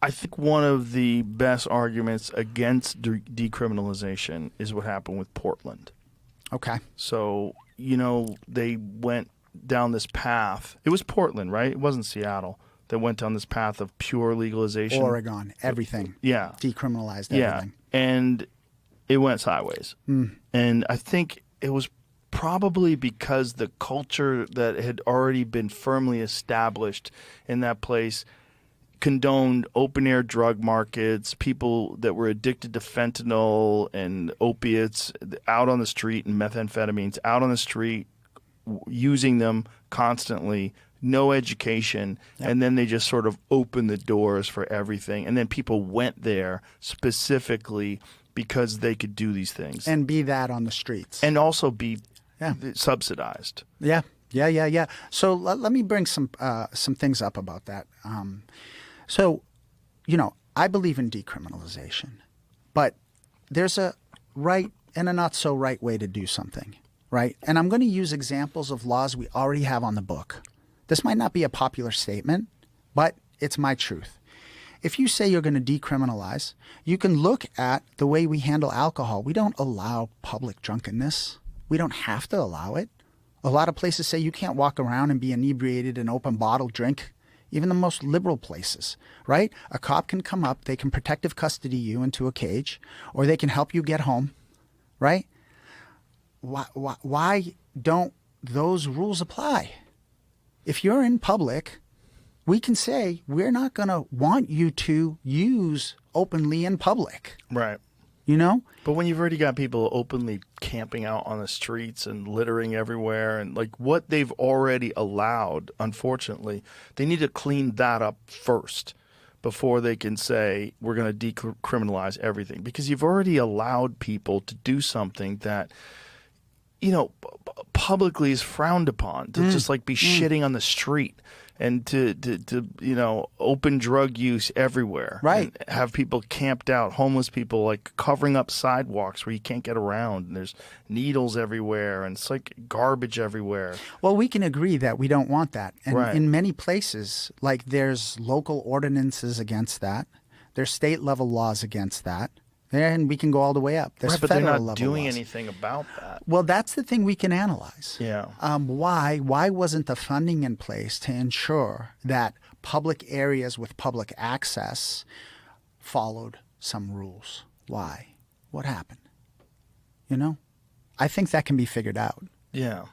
I think one of the best arguments against decriminalization is what happened with Portland. Okay. So, they went down this path. It was Portland, right? It wasn't Seattle. That went down this path of pure legalization. Oregon, everything. Yeah. Decriminalized everything. Yeah. And it went sideways. And I think it was probably because the culture that had already been firmly established in that place condoned open-air drug markets, people that were addicted to fentanyl and opiates out on the street, and methamphetamines out on the street, using them constantly, no education, and then they just sort of opened the doors for everything. And then people went there specifically because they could do these things. And be that on the streets. And also be subsidized. Yeah. So let me bring some things up about that. So, I believe in decriminalization, but there's a right and a not so right way to do something, right? And I'm going to use examples of laws we already have on the book. This might not be a popular statement, but it's my truth. If you say you're going to decriminalize, you can look at the way we handle alcohol. We don't allow public drunkenness. We don't have to allow it. A lot of places say you can't walk around and be inebriated and open bottle drink. Even the most liberal places, right? A cop can come up, they can protective custody you into a cage, or they can help you get home, right? Why don't those rules apply? If you're in public, we can say we're not going to want you to use openly in public. Right. But when you've already got people openly camping out on the streets and littering everywhere, and like what they've already allowed, unfortunately, they need to clean that up first before they can say we're going to decriminalize everything. Because you've already allowed people to do something that, publicly is frowned upon, to just like be shitting on the street. And to open drug use everywhere. Right. And have people camped out, homeless people, like covering up sidewalks where you can't get around. And there's needles everywhere. And it's like garbage everywhere. Well, we can agree that we don't want that. And Right. in many places, like there's local ordinances against that. There's state level laws against that. And we can go all the way up. There's Right, but they're federal not level doing laws. anything about that. Well, that's the thing we can analyze. Yeah. Why wasn't the funding in place to ensure that public areas with public access followed some rules? Why? What happened? I think that can be figured out. Yeah.